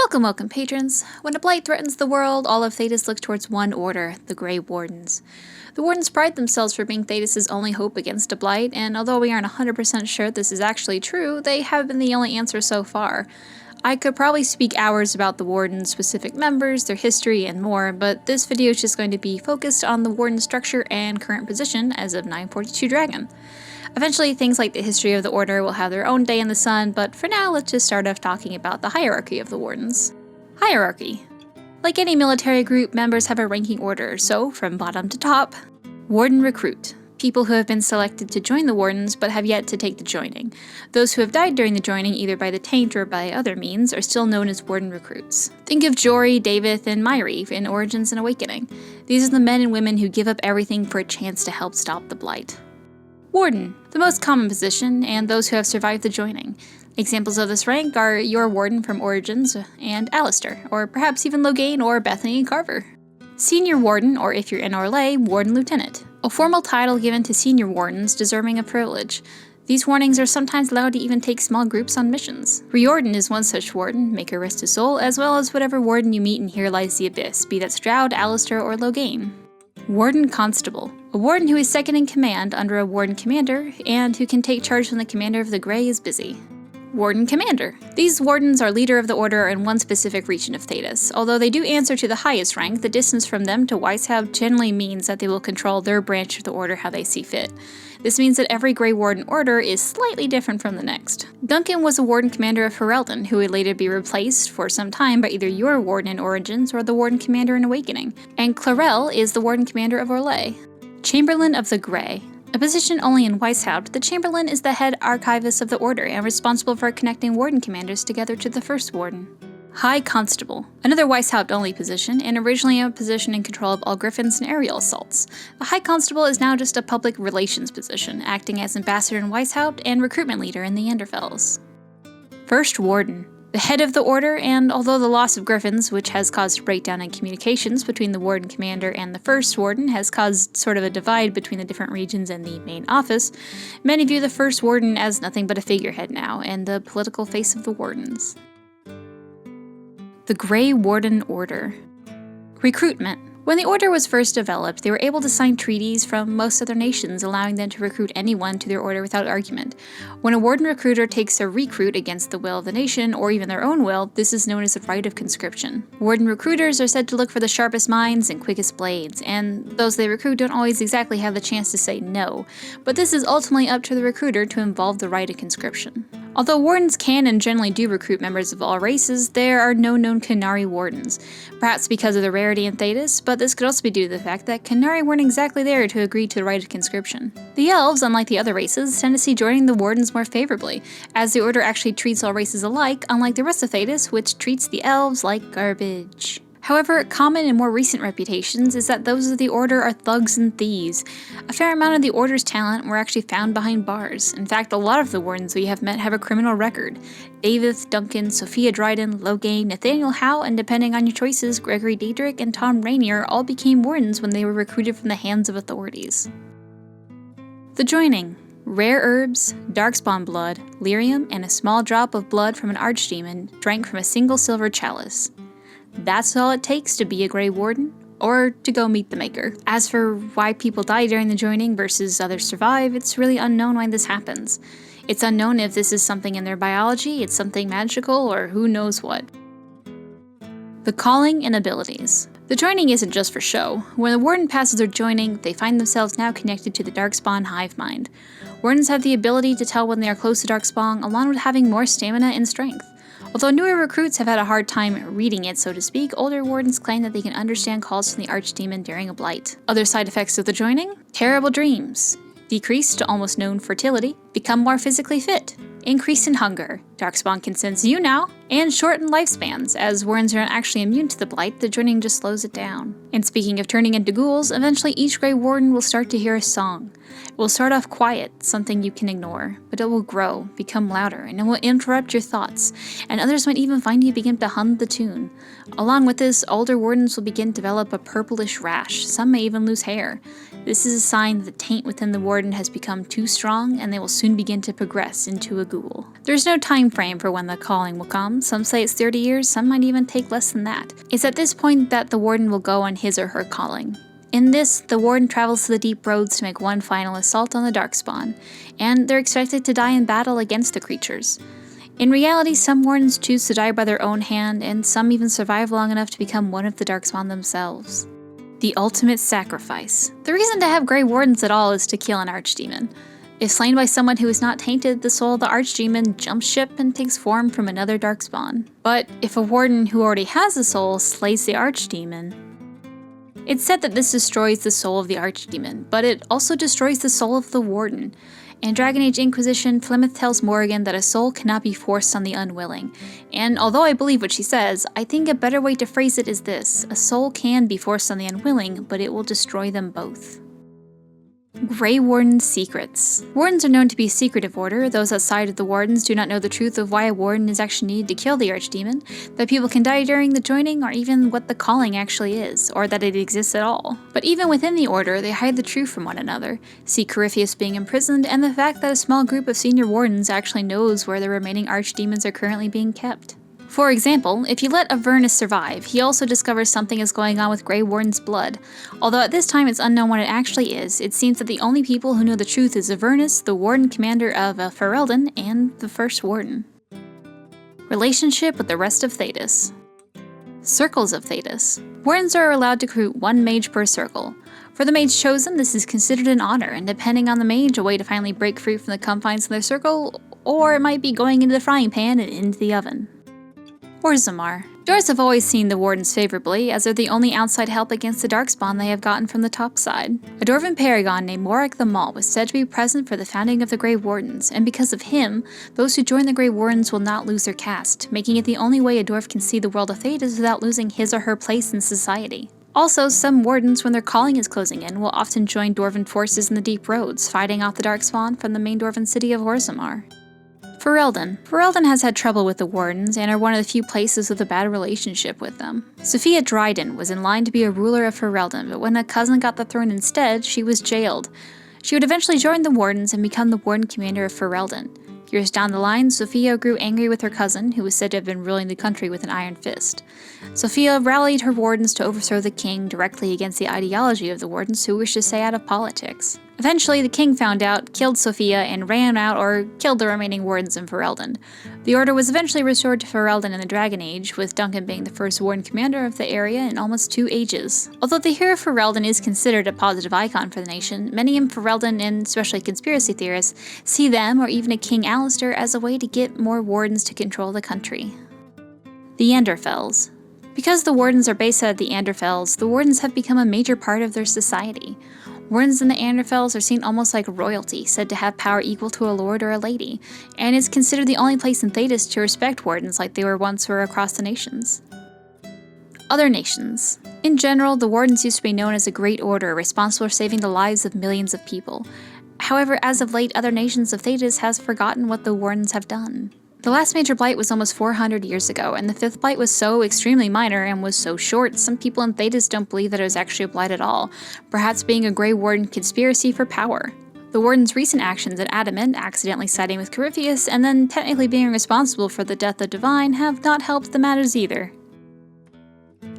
Welcome, patrons! When a blight threatens the world, all of THEDAS look towards one order, the Grey Wardens. The Wardens pride themselves for being THEDAS' only hope against a blight, and although we aren't 100% sure this is actually true, they have been the only answer so far. I could probably speak hours about the Warden's specific members, their history, and more, but this video is just going to be focused on the Warden's structure and current position as of 942 Dragon. Eventually, things like the history of the Order will have their own day in the sun, but for now, let's just start off talking about the hierarchy of the Wardens. Hierarchy. Like any military group, members have a ranking order, so from bottom to top. Warden Recruit. People who have been selected to join the Wardens but have yet to take the joining. Those who have died during the joining, either by the taint or by other means, are still known as Warden Recruits. Think of Jory, Davith, and Myri in Origins and Awakening. These are the men and women who give up everything for a chance to help stop the Blight. Warden, the most common position, and those who have survived the joining. Examples of this rank are your Warden from Origins and Alistair, or perhaps even Loghain or Bethany and Carver. Senior Warden, or if you're in Orlais, Warden-Lieutenant, a formal title given to senior Wardens deserving of privilege. These warnings are sometimes allowed to even take small groups on missions. Riordan is one such Warden, may her rest his soul, as well as whatever Warden you meet in Here Lies the Abyss, be that Stroud, Alistair, or Loghain. Warden-Constable, a Warden who is second in command under a Warden-Commander, and who can take charge when the Commander of the Grey is busy. Warden-Commander. These Wardens are leader of the Order in one specific region of THEDAS. Although they do answer to the highest rank, the distance from them to Weishaupt generally means that they will control their branch of the Order how they see fit. This means that every Grey Warden order is slightly different from the next. Duncan was a Warden-Commander of FERELDEN, who would later be replaced for some time by either your Warden in Origins or the Warden-Commander in Awakening. And Clarel is the Warden-Commander of Orlais. Chamberlain of the Grey. A position only in Weishaupt, the Chamberlain is the head archivist of the Order and responsible for connecting Warden commanders together to the First Warden. High Constable, another Weishaupt-only position, and originally a position in control of all griffins and aerial assaults. The High Constable is now just a public relations position, acting as ambassador in Weishaupt and recruitment leader in the ANDERFELS. First Warden, the head of the Order, and although the loss of griffins, which has caused a breakdown in communications between the Warden-Commander and the First Warden, has caused sort of a divide between the different regions and the main office, many view the First Warden as nothing but a figurehead now, and the political face of the Wardens. The Grey Warden Order. Recruitment. When the Order was first developed, they were able to sign treaties from most other nations, allowing them to recruit anyone to their Order without argument. When a Warden recruiter takes a recruit against the will of the nation, or even their own will, this is known as the right of conscription. Warden recruiters are said to look for the sharpest minds and quickest blades, and those they recruit don't always exactly have the chance to say no, but this is ultimately up to the recruiter to involve the right of conscription. Although Wardens can and generally do recruit members of all races, there are no known Qunari Wardens, perhaps because of the rarity in THEDAS, but this could also be due to the fact that Qunari weren't exactly there to agree to the right of conscription. The Elves, unlike the other races, tend to see joining the Wardens more favorably, as the Order actually treats all races alike, unlike the rest of THEDAS, which treats the Elves like garbage. However, common and more recent reputations is that those of the Order are thugs and thieves. A fair amount of the Order's talent were actually found behind bars. In fact, a lot of the Wardens we have met have a criminal record. Davith, Duncan, Sophia Dryden, Loghain, Nathaniel Howe, and depending on your choices, Gregory Daedric and Tom Rainier all became Wardens when they were recruited from the hands of authorities. The Joining. Rare herbs, darkspawn blood, lyrium, and a small drop of blood from an archdemon drank from a single silver chalice. That's all it takes to be a Grey Warden, or to go meet the Maker. As for why people die during the joining versus others survive, it's really unknown why this happens. It's unknown if this is something in their biology, it's something magical, or who knows what. The Calling and Abilities. The joining isn't just for show. When the Warden passes their joining, they find themselves now connected to the Darkspawn hive mind. Wardens have the ability to tell when they are close to Darkspawn, along with having more stamina and strength. Although newer recruits have had a hard time reading it, so to speak, older Wardens claim that they can understand calls from the Archdemon during a blight. Other side effects of the joining? Terrible dreams, decrease to almost known fertility, become more physically fit, increase in hunger, Darkspawn can sense you now, and shorten lifespans. As Wardens are not actually immune to the blight, the joining just slows it down. And speaking of turning into ghouls, eventually each Grey Warden will start to hear a song. It will start off quiet, something you can ignore, but it will grow, become louder, and it will interrupt your thoughts, and others might even find you begin to hum the tune. Along with this, older Wardens will begin to develop a purplish rash, some may even lose hair. This is a sign that the taint within the Warden has become too strong, and they will soon begin to progress into a ghoul. There's no time frame for when the calling will come, some say it's 30 years, some might even take less than that. It's at this point that the Warden will go on his or her calling. In this, the Warden travels to the deep roads to make one final assault on the Darkspawn, and they're expected to die in battle against the creatures. In reality, some Wardens choose to die by their own hand, and some even survive long enough to become one of the Darkspawn themselves. The ultimate sacrifice. The reason to have Grey Wardens at all is to kill an Archdemon. If slain by someone who is not tainted, the soul of the Archdemon jumps ship and takes form from another Darkspawn. But if a Warden who already has a soul slays the Archdemon, it's said that this destroys the soul of the Archdemon, but it also destroys the soul of the Warden. In Dragon Age Inquisition, Flemeth tells Morrigan that a soul cannot be forced on the unwilling. And although I believe what she says, I think a better way to phrase it is this: a soul can be forced on the unwilling, but it will destroy them both. Grey Warden secrets. Wardens are known to be a secretive order. Those outside of the Wardens do not know the truth of why a Warden is actually needed to kill the Archdemon, that people can die during the joining, or even what the calling actually is, or that it exists at all. But even within the order, they hide the truth from one another. See Corypheus being imprisoned, and the fact that a small group of senior Wardens actually knows where the remaining Archdemons are currently being kept. For example, if you let Avernus survive, he also discovers something is going on with Grey Warden's blood. Although at this time it's unknown what it actually is, it seems that the only people who know the truth is Avernus, the Warden-Commander of Ferelden, and the First Warden. Relationship with the rest of THEDAS. Circles of THEDAS. Wardens are allowed to recruit one mage per circle. For the mage chosen, this is considered an honor, and depending on the mage, a way to finally break free from the confines of their circle, or it might be going into the frying pan and into the oven. ORZAMMAR. Dwarves have always seen the Wardens favorably, as they're the only outside help against the Darkspawn they have gotten from the top side. A Dwarven paragon named Morik the Maul was said to be present for the founding of the Grey Wardens, and because of him, those who join the Grey Wardens will not lose their caste, making it the only way a dwarf can see the world of THEDAS without losing his or her place in society. Also, some Wardens, when their calling is closing in, will often join Dwarven forces in the deep roads, fighting off the Darkspawn from the main Dwarven city of ORZAMMAR. Ferelden. Ferelden has had trouble with the Wardens and are one of the few places with a bad relationship with them. Sophia Dryden was in line to be a ruler of Ferelden, but when a cousin got the throne instead, she was jailed. She would eventually join the Wardens and become the Warden-Commander of Ferelden. Years down the line, Sophia grew angry with her cousin, who was said to have been ruling the country with an iron fist. Sophia rallied her Wardens to overthrow the king directly against the ideology of the Wardens, who wished to stay out of politics. Eventually, the king found out, killed Sophia, and ran out or killed the remaining Wardens in Ferelden. The order was eventually restored to Ferelden in the Dragon Age, with Duncan being the first Warden-Commander of the area in almost 2 ages. Although the hero of Ferelden is considered a positive icon for the nation, many in Ferelden, and especially conspiracy theorists, see them, or even a King Alistair, as a way to get more Wardens to control the country. The ANDERFELS. Because the Wardens are based out of the ANDERFELS, the Wardens have become a major part of their society. Wardens in the ANDERFELS are seen almost like royalty, said to have power equal to a lord or a lady, and is considered the only place in THEDAS to respect Wardens like they once were across the nations. Other nations. In general, the Wardens used to be known as a great order responsible for saving the lives of millions of people. However, as of late, other nations of THEDAS has forgotten what the Wardens have done. The last major blight was almost 400 years ago, and the 5th blight was so extremely minor and was so short, some people in THEDAS don't believe that it was actually a blight at all, perhaps being a Grey Warden conspiracy for power. The Warden's recent actions at Adamant, accidentally siding with Corypheus, and then technically being responsible for the death of Divine, have not helped the matters either.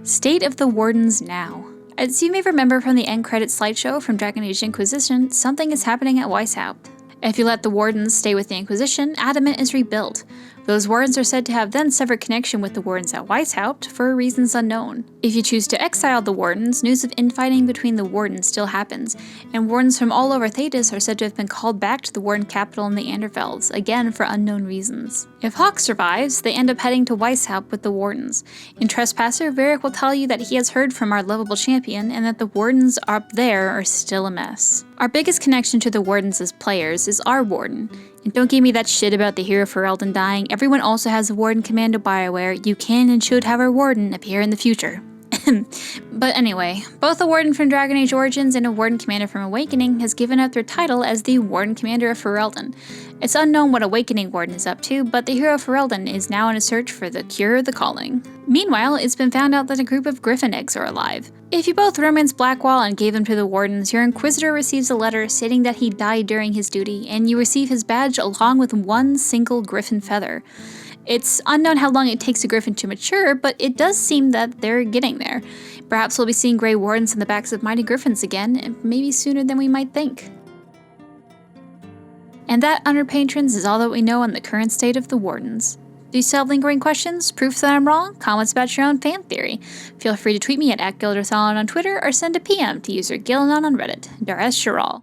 State of the Wardens now. As you may remember from the end credits slideshow from Dragon Age Inquisition, something is happening at Weishaupt. If you let the Wardens stay with the Inquisition, Adamant is rebuilt. Those Wardens are said to have then severed connection with the Wardens at Weishaupt for reasons unknown. If you choose to exile the Wardens, news of infighting between the Wardens still happens, and Wardens from all over THEDAS are said to have been called back to the Warden capital in the ANDERFELS, again for unknown reasons. If Hawk survives, they end up heading to Weishaupt with the Wardens. In Trespasser, Varric will tell you that he has heard from our lovable champion and that the Wardens up there are still a mess. Our biggest connection to the Wardens as players is our Warden. And don't give me that shit about the hero Ferelden dying. Everyone also has a Warden-Commander BioWare. You can and should have our Warden appear in the future. But anyway, both a Warden from Dragon Age Origins and a Warden-Commander from Awakening has given up their title as the Warden-Commander of Ferelden. It's unknown what Awakening Warden is up to, but the hero of Ferelden is now in a search for the cure of the calling. Meanwhile, it's been found out that a group of Griffin eggs are alive. If you both romance Blackwall and gave them to the Wardens, your Inquisitor receives a letter stating that he died during his duty, and you receive his badge along with one single Griffin feather. It's unknown how long it takes a griffin to mature, but it does seem that they're getting there. Perhaps we'll be seeing Grey Wardens on the backs of mighty griffins again, and maybe sooner than we might think. And that, Under Patrons, is all that we know on the current state of the Wardens. Do you still have lingering questions, proof that I'm wrong, comments about your own fan theory? Feel free to tweet me at @GilderThalon on Twitter or send a PM to user Gillanon on Reddit. Dares Shiral.